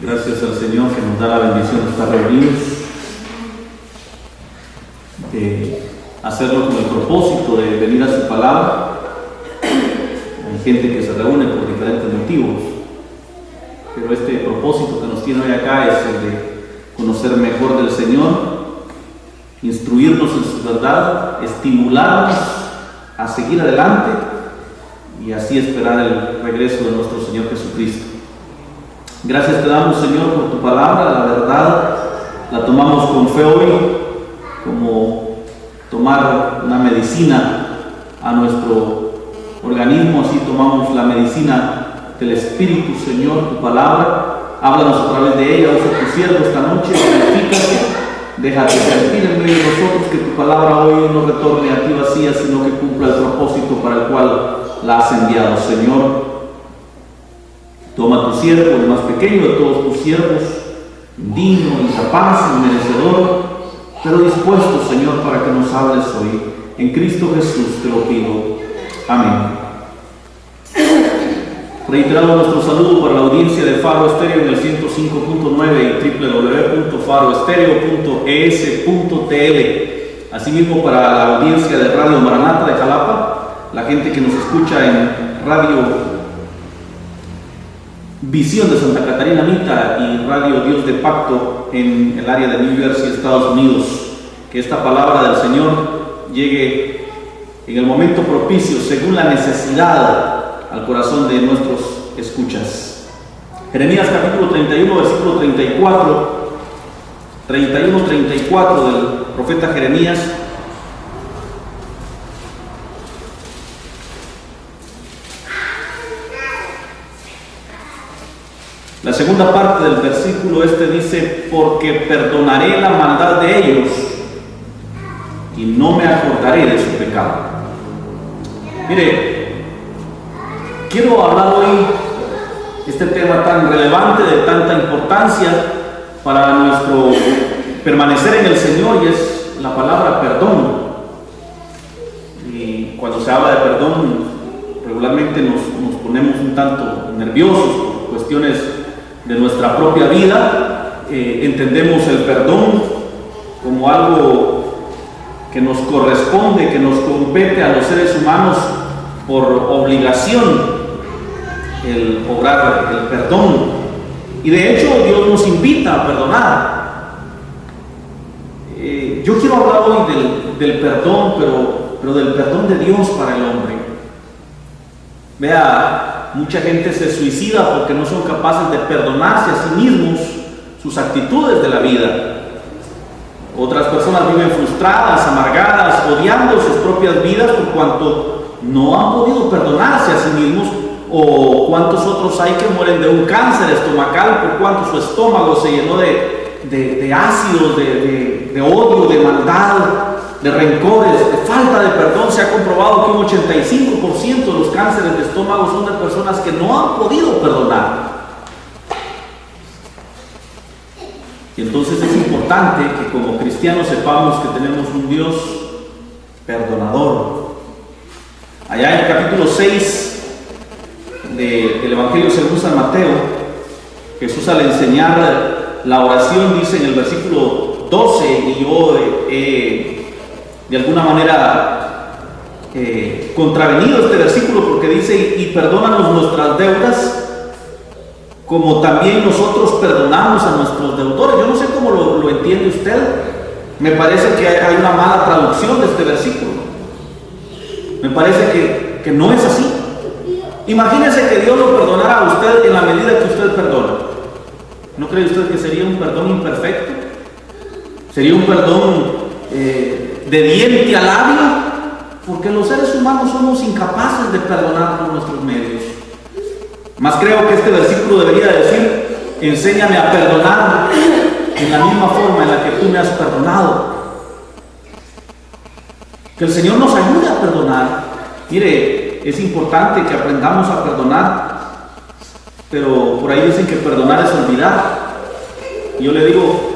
Gracias al Señor que nos da la bendición de estar reunidos, de hacerlo con el propósito de venir a su palabra. Hay gente que se reúne por diferentes motivos, pero este propósito que nos tiene hoy acá es el de conocer mejor del Señor, instruirnos en su verdad, estimularnos a seguir adelante y así esperar el regreso de nuestro Señor Jesucristo. Gracias te damos, Señor, por tu palabra. La verdad la tomamos con fe hoy, como tomar una medicina a nuestro organismo. Así tomamos la medicina del Espíritu, Señor, tu palabra. Háblanos a través de ella, usa tu siervo esta noche, glorifícate, déjate sentir en medio de nosotros, que tu palabra hoy no retorne a ti vacía, sino que cumpla el propósito para el cual la has enviado, Señor. Toma tu siervo, el más pequeño de todos tus siervos, indigno, incapaz, inmerecedor, pero dispuesto, Señor, para que nos hables hoy. En Cristo Jesús te lo pido. Amén. Reiteramos nuestro saludo para la audiencia de Faro Estéreo en el 105.9 y www.faroestereo.es.tl. Asimismo para la audiencia de Radio Maranata de Jalapa, la gente que nos escucha en Radio Visión de Santa Catarina Mita y Radio Dios de Pacto en el área de New Jersey, Estados Unidos. Que esta palabra del Señor llegue en el momento propicio, según la necesidad, al corazón de nuestros escuchas. Jeremías capítulo 31, versículo 34 del profeta Jeremías. La segunda parte del versículo dice: porque perdonaré la maldad de ellos y no me acordaré de su pecado. Mire, quiero hablar hoy este tema tan relevante, de tanta importancia para nuestro permanecer en el Señor, y es la palabra perdón. Y cuando se habla de perdón, regularmente nos ponemos un tanto nerviosos por cuestiones de nuestra propia vida. Entendemos el perdón como algo que nos corresponde, que nos compete a los seres humanos por obligación, el obrar el perdón. Y de hecho Dios nos invita a perdonar. Yo quiero hablar hoy del perdón, pero del perdón de Dios para el hombre. Vea, mucha gente se suicida porque no son capaces de perdonarse a sí mismos sus actitudes de la vida. Otras personas viven frustradas, amargadas, odiando sus propias vidas por cuanto no han podido perdonarse a sí mismos. O cuántos otros hay que mueren de un cáncer estomacal por cuanto su estómago se llenó de ácidos, de odio, de maldad, de rencores, de falta de perdón. Se ha comprobado que un 85% de los cánceres de estómago son de personas que no han podido perdonar. Y entonces es importante que como cristianos sepamos que tenemos un Dios perdonador. Allá en el capítulo 6 del Evangelio según San Mateo, Jesús, al enseñar la oración, dice en el versículo 12, y yo de alguna manera contravenido este versículo, porque dice: y perdónanos nuestras deudas como también nosotros perdonamos a nuestros deudores. Yo no sé cómo lo entiende usted. Me parece que hay una mala traducción de este versículo. Me parece que no es así. Imagínese que Dios lo perdonara a usted en la medida que usted perdona. ¿No cree usted que sería un perdón imperfecto? Sería un perdón de diente a labio, porque los seres humanos somos incapaces de perdonar por nuestros medios. Más creo que este versículo debería decir: enséñame a perdonar en la misma forma en la que tú me has perdonado. Que el Señor nos ayude a perdonar. Mire, es importante que aprendamos a perdonar, pero por ahí dicen que perdonar es olvidar. Y yo le digo,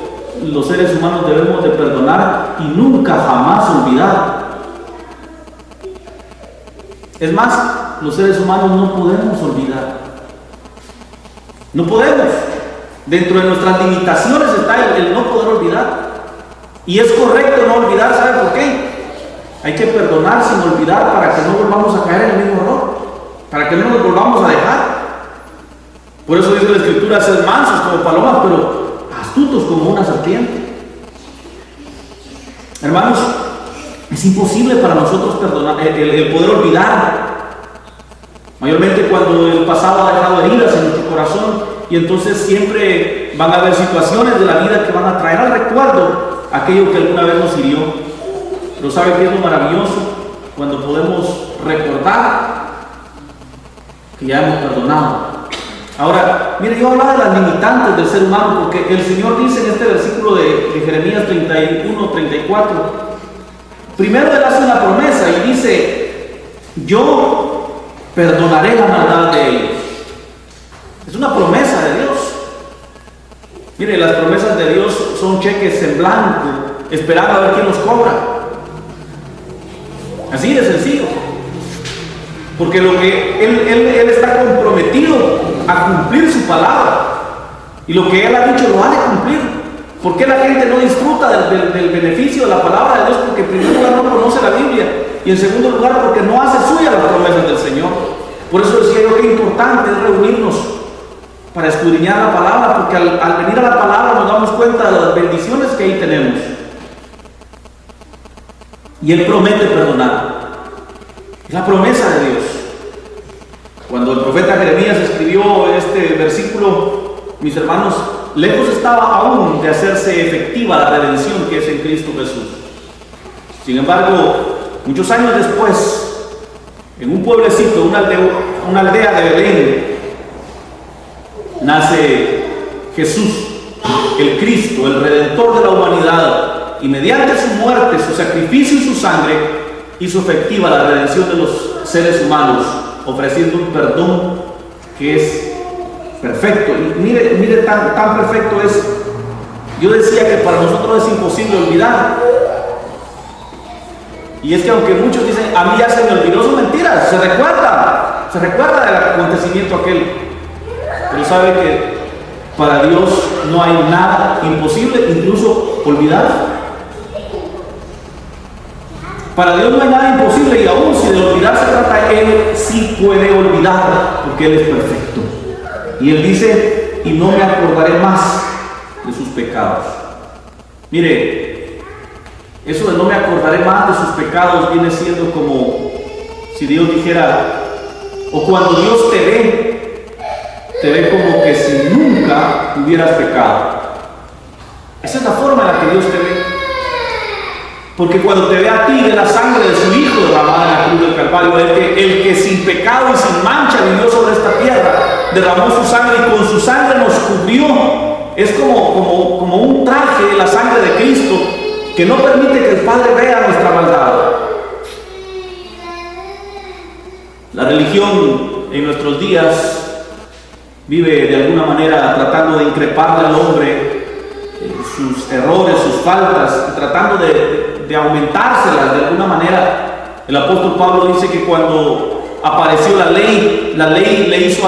los seres humanos debemos de perdonar y nunca jamás olvidar. Es más, los seres humanos no podemos olvidar. No podemos. Dentro de nuestras limitaciones está el no poder olvidar. Y es correcto no olvidar, ¿sabe por qué? Hay que perdonar sin olvidar para que no volvamos a caer en el mismo error, para que no nos volvamos a dejar. Por eso dice la Escritura, ser mansos como palomas, pero astutos como una serpiente. Hermanos, es imposible para nosotros perdonar, el poder olvidar. Mayormente cuando el pasado ha dejado heridas en nuestro corazón, y entonces siempre van a haber situaciones de la vida que van a traer al recuerdo aquello que alguna vez nos hirió. Pero ¿sabe qué es lo maravilloso? Cuando podemos recordar que ya hemos perdonado. Ahora, mire, yo hablaba de las limitantes del ser humano, porque el Señor dice en este versículo de Jeremías 31, 34, primero Él hace una promesa y dice: yo perdonaré la maldad de ellos. Es una promesa de Dios. Mire, las promesas de Dios son cheques en blanco, esperando a ver quién los cobra. Así de sencillo. Porque lo que él está comprometido a cumplir su palabra. Y lo que Él ha dicho lo ha de cumplir. ¿Por qué la gente no disfruta del beneficio de la palabra de Dios? Porque en primer lugar no conoce la Biblia. Y en segundo lugar porque no hace suya las promesas del Señor. Por eso decía yo que importante es reunirnos para escudriñar la palabra, porque al venir a la palabra nos damos cuenta de las bendiciones que ahí tenemos. Y Él promete perdonar. Es la promesa de Dios. Cuando el profeta Jeremías escribió este versículo, mis hermanos, lejos estaba aún de hacerse efectiva la redención que es en Cristo Jesús. Sin embargo, muchos años después, en un pueblecito, una aldea de Belén, nace Jesús, el Cristo, el Redentor de la humanidad, y mediante su muerte, su sacrificio y su sangre, hizo efectiva la redención de los seres humanos, ofreciendo un perdón que es perfecto. Y mire tan perfecto es. Yo decía que para nosotros es imposible olvidar. Y es que aunque muchos dicen, a mí ya se me olvidó, son mentiras. Se recuerda del acontecimiento aquel. Pero sabe que para Dios no hay nada imposible, incluso olvidar. Para Dios no hay nada imposible, y aún si de olvidar se trata, Él sí puede olvidar, porque Él es perfecto. Y Él dice: y no me acordaré más de sus pecados. Mire, eso de no me acordaré más de sus pecados viene siendo como si Dios dijera, o cuando Dios te ve como que si nunca hubieras pecado. Esa es la forma en la que Dios te ve. Porque cuando te ve a ti, de la sangre de su Hijo derramada en la cruz del Calvario, el que sin pecado y sin mancha vivió sobre esta tierra, derramó su sangre y con su sangre nos cubrió. Es como un traje de la sangre de Cristo que no permite que el Padre vea nuestra maldad. La religión en nuestros días vive de alguna manera tratando de increparle al hombre sus errores, sus faltas, tratando de aumentárselas de alguna manera. El apóstol Pablo dice que cuando apareció la ley le hizo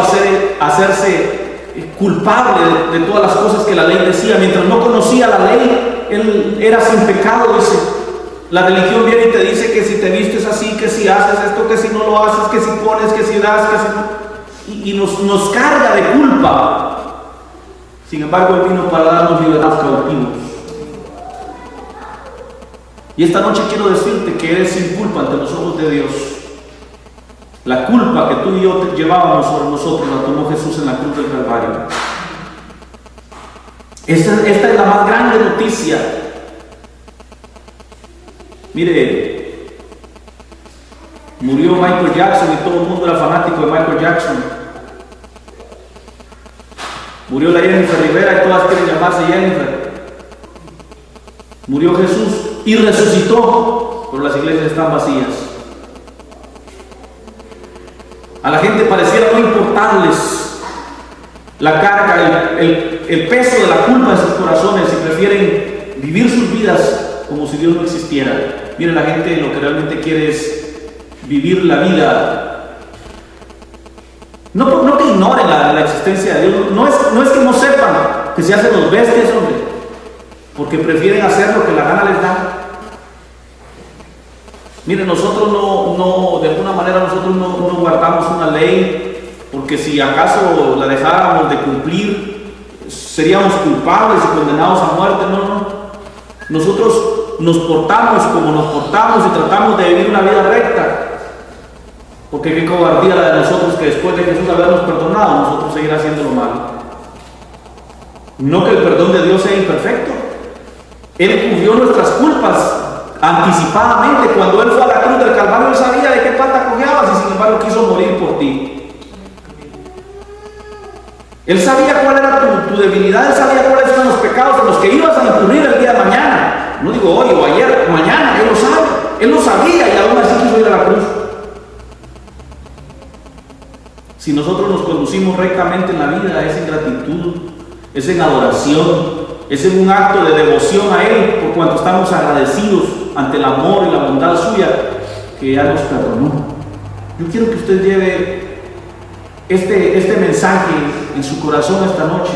hacerse culpable de todas las cosas que la ley decía. Mientras no conocía la ley, él era sin pecado, dice. La religión viene y te dice que si te vistes así, que si haces esto, que si no lo haces, que si pones, que si das, que si no, y nos carga de culpa. Sin embargo, Él vino para darnos libertad cautivos. Y esta noche quiero decirte que eres sin culpa ante los ojos de Dios. La culpa que tú y yo llevábamos sobre nosotros la tomó Jesús en la cruz del Calvario. Esta es la más grande noticia. Mire, murió Michael Jackson y todo el mundo era fanático de Michael Jackson. Murió la Jennifer Rivera y todas quieren llamarse Jennifer. Murió Jesús y resucitó, pero las iglesias están vacías. A la gente pareciera no importarles la carga, el peso de la culpa en sus corazones, y prefieren vivir sus vidas como si Dios no existiera. Mire, la gente lo que realmente quiere es vivir la vida No que ignoren la existencia de Dios. No es que no sepan que se hacen los bestias, hombre, porque prefieren hacer lo que la gana les da. Miren, nosotros de alguna manera nosotros no guardamos una ley, porque si acaso la dejáramos de cumplir, seríamos culpables y condenados a muerte. No. Nosotros nos portamos como nos portamos y tratamos de vivir una vida recta. Porque qué cobardía la de nosotros que después de Jesús habernos perdonado, nosotros seguir haciendo lo malo. No que el perdón de Dios sea imperfecto. Él cubrió nuestras culpas anticipadamente. Cuando Él fue a la cruz del Calvario, Él sabía de qué pata cojeabas y sin embargo quiso morir por ti. Él sabía cuál era tu debilidad, Él sabía cuáles eran los pecados en los que ibas a incurrir el día de mañana. No digo hoy o ayer, mañana, Él lo sabe. Él lo sabía y aún así quiso ir a la cruz. Si nosotros nos conducimos rectamente en la vida, es en gratitud, es en adoración, es en un acto de devoción a Él, por cuanto estamos agradecidos ante el amor y la bondad suya que ya nos perdonó. Yo quiero que usted lleve este mensaje en su corazón esta noche.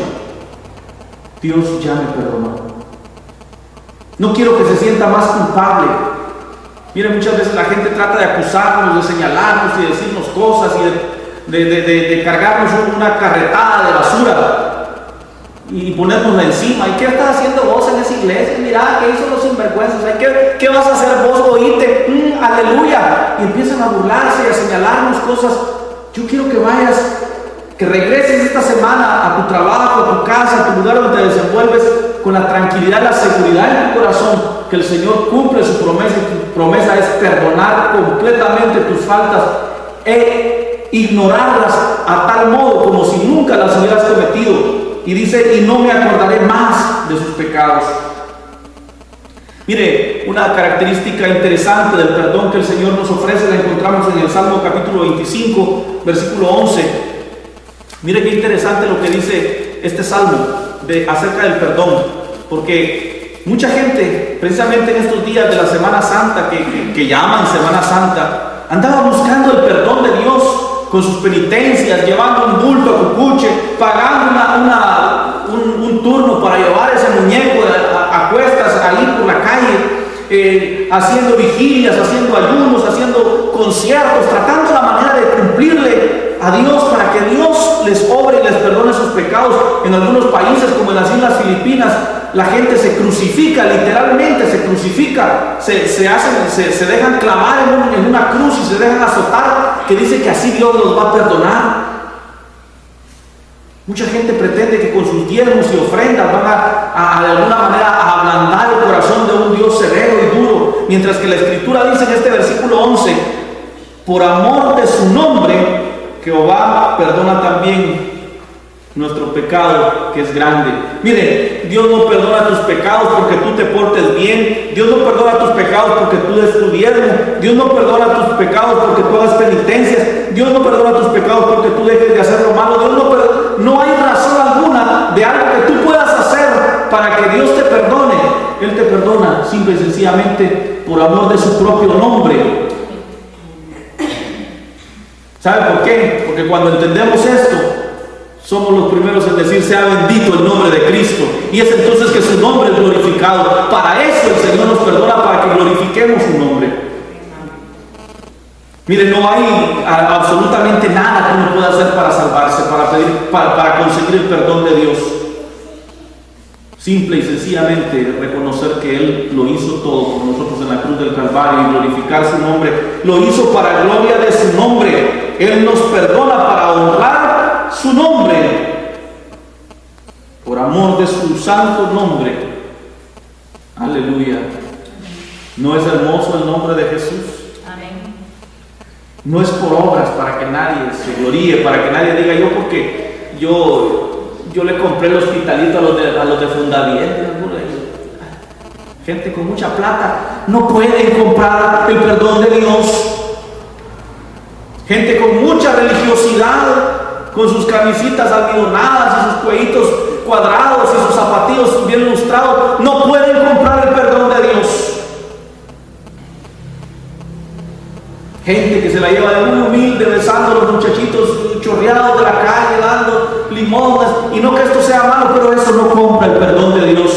Dios ya me perdonó. No quiero que se sienta más culpable. Miren, muchas veces la gente trata de acusarnos, de señalarnos y decirnos cosas y de cargarnos una carretada de basura y ponérnosla encima. ¿Y qué estás haciendo vos en esa iglesia? Mira, ¿qué hizo los sinvergüenzas? ¿Qué vas a hacer vos? Oíste, aleluya. Y empiezan a burlarse y a señalarnos cosas. Yo quiero que vayas, que regreses esta semana a tu trabajo, a tu casa, a tu lugar donde te desenvuelves, con la tranquilidad y la seguridad en tu corazón que el Señor cumple su promesa, y tu promesa es perdonar completamente tus faltas e ignorarlas a tal modo como si nunca las hubieras cometido. Y dice, y no me acordaré más de sus pecados. Mire, una característica interesante del perdón que el Señor nos ofrece la encontramos en el Salmo capítulo 25, versículo 11. Mire qué interesante lo que dice este salmo acerca del perdón, porque mucha gente, precisamente en estos días de la Semana Santa, que llaman Semana Santa, andaba buscando el perdón de Dios con sus penitencias, llevando un bulto a cucuche, pagando un turno para llevar ese muñeco a cuestas ahí por la calle, haciendo vigilias, haciendo ayunos, haciendo conciertos, tratando la manera de cumplirle a Dios para que Dios les obre y les perdone sus pecados. En algunos países, como en las Islas Filipinas, la gente se crucifica, literalmente se crucifica, se dejan clavar en una cruz y se dejan azotar, que dice que así Dios los va a perdonar. Mucha gente pretende que con sus diezmos y ofrendas van a de alguna manera a ablandar el corazón de un Dios severo y duro, mientras que la Escritura dice en este versículo 11, por amor de su nombre, Jehová perdona también nuestro pecado, que es grande. Mire, Dios no perdona tus pecados porque tú te portes bien. Dios no perdona tus pecados porque tú des tu diezmo. Dios no perdona tus pecados porque tú hagas penitencias. Dios no perdona tus pecados porque tú dejes de hacer lo malo. No hay razón alguna de algo que tú puedas hacer para que Dios te perdone. Él te perdona simple y sencillamente por amor de su propio nombre. ¿Sabe por qué? Porque cuando entendemos esto, somos los primeros en decir, sea bendito el nombre de Cristo. Y es entonces que su nombre es glorificado. Para eso el Señor nos perdona, para que glorifiquemos su nombre. Mire, no hay absolutamente nada que uno pueda hacer para salvarse, para conseguir el perdón de Dios. Simple y sencillamente reconocer que Él lo hizo todo por nosotros en la cruz del Calvario y glorificar su nombre. Lo hizo para gloria de su nombre. Él nos perdona para honrar su nombre, por amor de su santo nombre. Aleluya. ¿No es hermoso el nombre de Jesús? Amén. No es por obras para que nadie se gloríe, para que nadie diga yo le compré el hospitalito a los de Fundaviente. Gente con mucha plata no pueden comprar el perdón de Dios. Gente con mucha religiosidad, con sus camisitas almidonadas y sus cuellitos cuadrados y sus zapatillos bien lustrados, no pueden comprar el perdón de Dios. Gente que se la lleva de muy humilde, besando a los muchachitos chorreados de la calle dando limonas, y no que esto sea malo, pero eso no compra el perdón de Dios.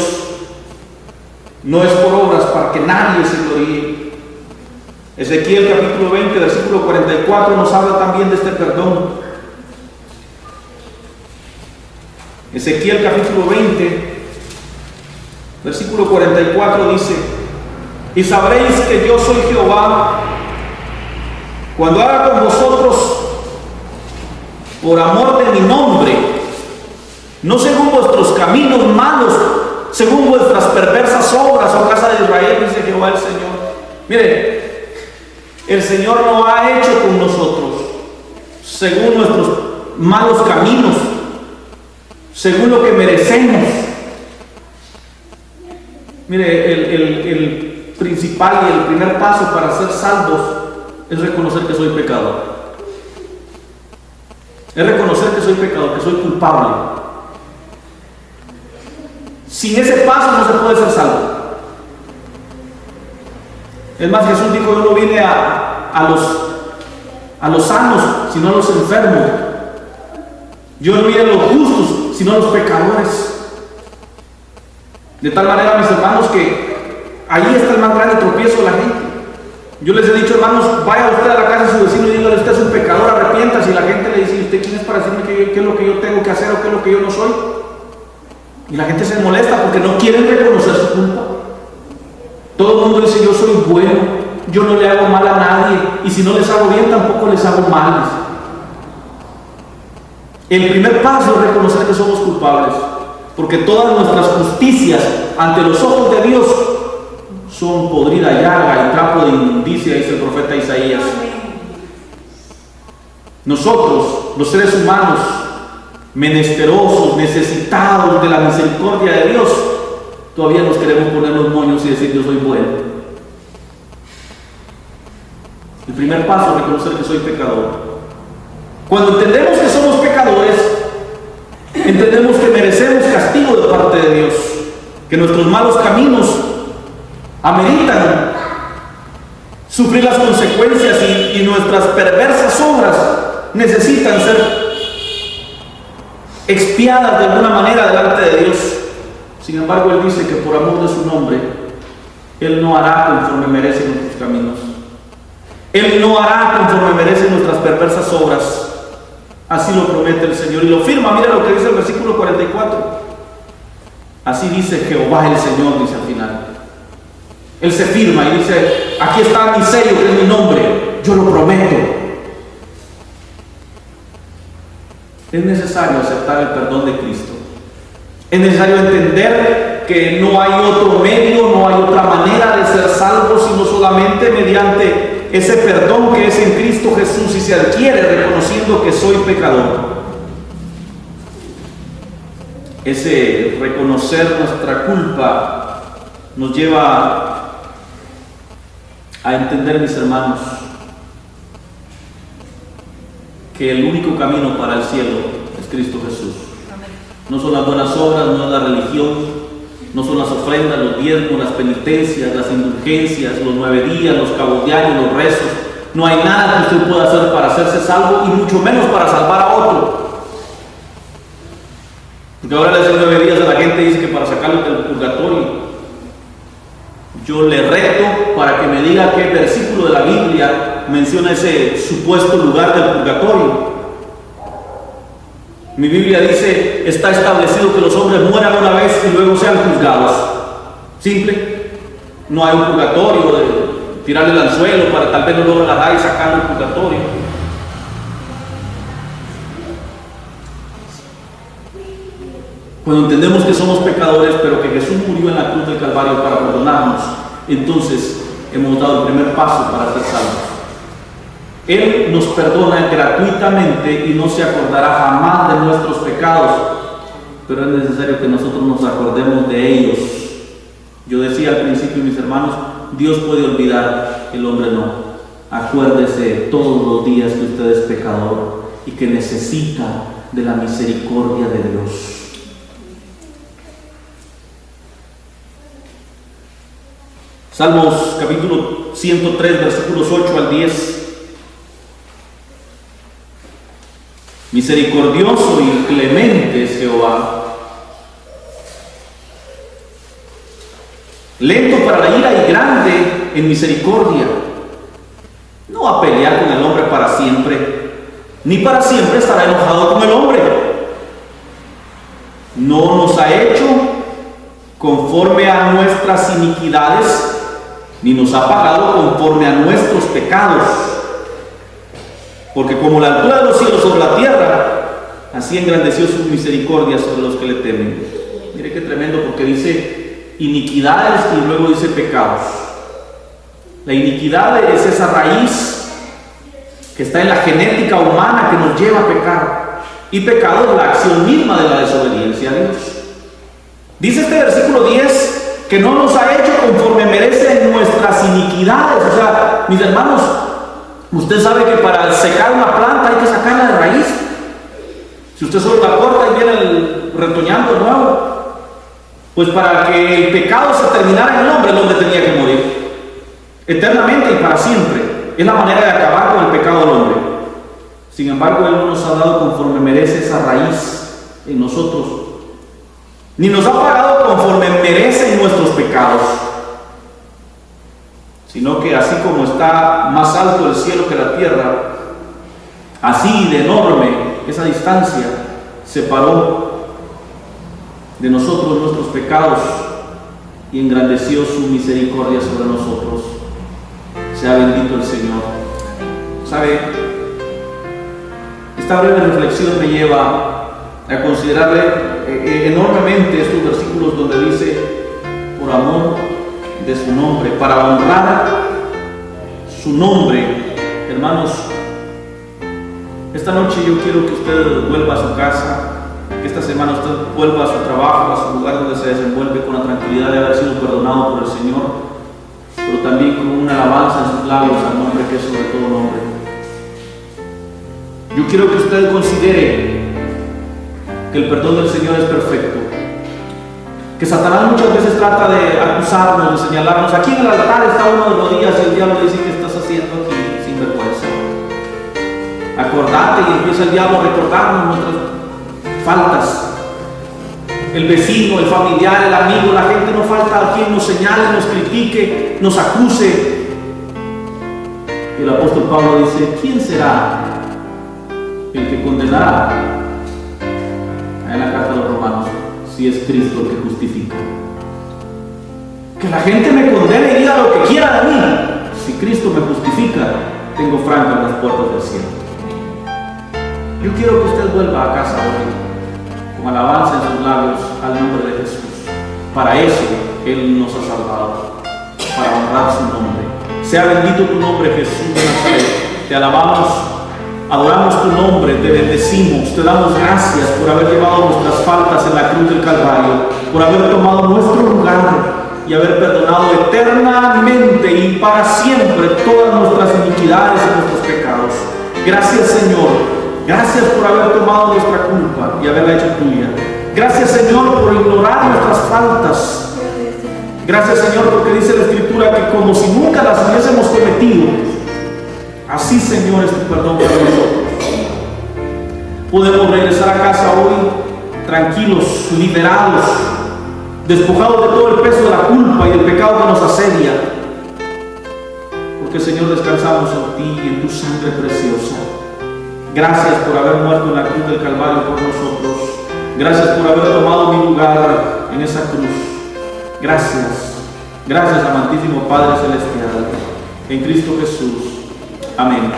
No es por obras para que nadie se gloríe. Ezequiel capítulo 20, versículo 44 nos habla también de este perdón. Ezequiel capítulo 20, versículo 44 dice: y sabréis que yo soy Jehová cuando haga con vosotros por amor de mi nombre, no según vuestros caminos malos, según vuestras perversas obras, oh casa de Israel, dice Jehová el Señor. Mire, el Señor no ha hecho con nosotros según nuestros malos caminos, según lo que merecemos. Mire, el principal y el primer paso para ser salvos es reconocer que soy pecador. Es reconocer que soy pecador, que soy culpable. Sin ese paso no se puede ser salvo. Es más, Jesús dijo: yo no vine a los sanos, sino a los enfermos. Yo no vine a los justos, sino a los pecadores. De tal manera, mis hermanos, que ahí está el más grande tropiezo de la gente. Yo les he dicho: hermanos, vaya usted a la casa de su vecino y dígale: usted es un pecador, arrepiéntase. Y la gente le dice: ¿usted quién es para decirme qué es lo que yo tengo que hacer o qué es lo que yo no soy? Y la gente se molesta porque no quieren reconocer su culpa. Todo el mundo dice: yo soy bueno, yo no le hago mal a nadie, y si no les hago bien tampoco les hago mal. El primer paso es reconocer que somos culpables, porque todas nuestras justicias ante los ojos de Dios son podrida llaga y trapo de inmundicia, dice el profeta Isaías. Nosotros, los seres humanos, menesterosos, necesitados de la misericordia de Dios, todavía nos queremos poner los moños y decir: yo soy bueno. El primer paso es reconocer que soy pecador. Cuando entendemos que somos pecadores, entendemos que merecemos castigo de parte de Dios, que nuestros malos caminos ameritan sufrir las consecuencias y nuestras perversas obras necesitan ser expiadas de alguna manera delante de Dios. Sin embargo, Él dice que por amor de su nombre, Él no hará conforme merecen nuestros caminos. Él no hará conforme merecen nuestras perversas obras. Así lo promete el Señor y lo firma. Mira lo que dice el versículo 44. Así dice Jehová el Señor, dice al final. Él se firma y dice: aquí está mi sello, que es mi nombre, yo lo prometo. Es necesario aceptar el perdón de Cristo. Es necesario entender que no hay otro medio, no hay otra manera de ser salvo, sino solamente mediante ese perdón que es en Cristo Jesús, y se adquiere reconociendo que soy pecador. Ese reconocer nuestra culpa nos lleva a entender, mis hermanos, que el único camino para el cielo es Cristo Jesús. No son las buenas obras, no es la religión, no son las ofrendas, los diezmos, las penitencias, las indulgencias, los 9 días, los cabos diarios, los rezos. No hay nada que usted pueda hacer para hacerse salvo, y mucho menos para salvar a otro. Porque ahora le hacen 9 días a la gente, dice que para sacarlo del purgatorio. Yo le reto para que me diga qué versículo de la Biblia menciona ese supuesto lugar del purgatorio. Mi Biblia dice: está establecido que los hombres mueran una vez y luego sean juzgados. Simple. No hay un purgatorio de tirarle el anzuelo para tal vez no lo relajar y sacarlo del purgatorio. Cuando entendemos que somos pecadores, pero que Jesús murió en la cruz del Calvario para perdonarnos, entonces hemos dado el primer paso para ser salvos. Él nos perdona gratuitamente y no se acordará jamás de nuestros pecados, pero es necesario que nosotros nos acordemos de ellos. Yo decía al principio, mis hermanos, Dios puede olvidar, el hombre no. Acuérdese todos los días que usted es pecador y que necesita de la misericordia de Dios. Salmos capítulo 103, versículos 8 al 10. Misericordioso y clemente es Jehová, lento para la ira y grande en misericordia. No va a pelear con el hombre para siempre, ni para siempre estará enojado con el hombre. No nos ha hecho conforme a nuestras iniquidades, ni nos ha pagado conforme a nuestros pecados. Porque como la altura de los cielos sobre la tierra, así engrandeció su misericordia sobre los que le temen. Mire qué tremendo, porque dice iniquidades y luego dice pecados. La iniquidad es esa raíz que está en la genética humana que nos lleva a pecar. Y pecado es la acción misma de la desobediencia a Dios. Dice este versículo 10 que no nos ha hecho conforme merecen nuestras iniquidades. O sea, mis hermanos, usted sabe que para secar una planta hay que sacarla de raíz. Si usted solo la corta y viene el retoñando de nuevo, pues para que el pecado se terminara en el hombre tenía que morir eternamente y para siempre. Es la manera de acabar con el pecado del hombre. Sin embargo, Él no nos ha dado conforme merece esa raíz en nosotros, ni nos ha pagado conforme merecen nuestros pecados, sino que así como está más alto el cielo que la tierra, así de enorme esa distancia separó de nosotros nuestros pecados y engrandeció su misericordia sobre nosotros. Sea bendito el Señor. ¿Sabe? Esta breve reflexión me lleva a considerar enormemente estos versículos donde dice, por amor de su nombre, para honrar su nombre. Hermanos, esta noche yo quiero que usted vuelva a su casa, que esta semana usted vuelva a su trabajo, a su lugar donde se desenvuelve, con la tranquilidad de haber sido perdonado por el Señor, pero también con una alabanza en sus labios al nombre que es sobre todo nombre. Yo quiero que usted considere que el perdón del Señor es perfecto, que Satanás muchas veces trata de acusarnos, de señalarnos. Aquí en el altar está uno de los días y el diablo dice: ¿qué estás haciendo aquí sin vergüenza? Acordate, y empieza el diablo a recordarnos nuestras faltas. El vecino, el familiar, el amigo, la gente, no falta a quien nos señale, nos critique, nos acuse. Y el apóstol Pablo dice: ¿quién será el que condenará? En la carta de los Romanos, si es Cristo el que justifica. Que la gente me condene y diga lo que quiera de mí. Si Cristo me justifica, tengo francas las puertas del cielo. Yo quiero que usted vuelva a casa hoy, con alabanza en sus labios al nombre de Jesús. Para eso Él nos ha salvado, para honrar su nombre. Sea bendito tu nombre, Jesús de Nazaret. Te alabamos, adoramos tu nombre, te bendecimos, te damos gracias por haber llevado nuestras faltas en la cruz del Calvario, por haber tomado nuestro lugar y haber perdonado eternamente y para siempre todas nuestras iniquidades y nuestros pecados. Gracias, Señor. Gracias por haber tomado nuestra culpa y haberla hecho tuya. Gracias, Señor, por ignorar nuestras faltas. Gracias, Señor, porque dice la Escritura que como si nunca las hubiésemos cometido, así, Señor, es tu perdón para nosotros. Podemos regresar a casa hoy tranquilos, liberados, despojados de todo el peso de la culpa y del pecado que nos asedia. Porque, Señor, descansamos en ti y en tu sangre preciosa. Gracias por haber muerto en la cruz del Calvario por nosotros. Gracias por haber tomado mi lugar en esa cruz. Gracias. Gracias, amantísimo Padre Celestial. En Cristo Jesús. Amén.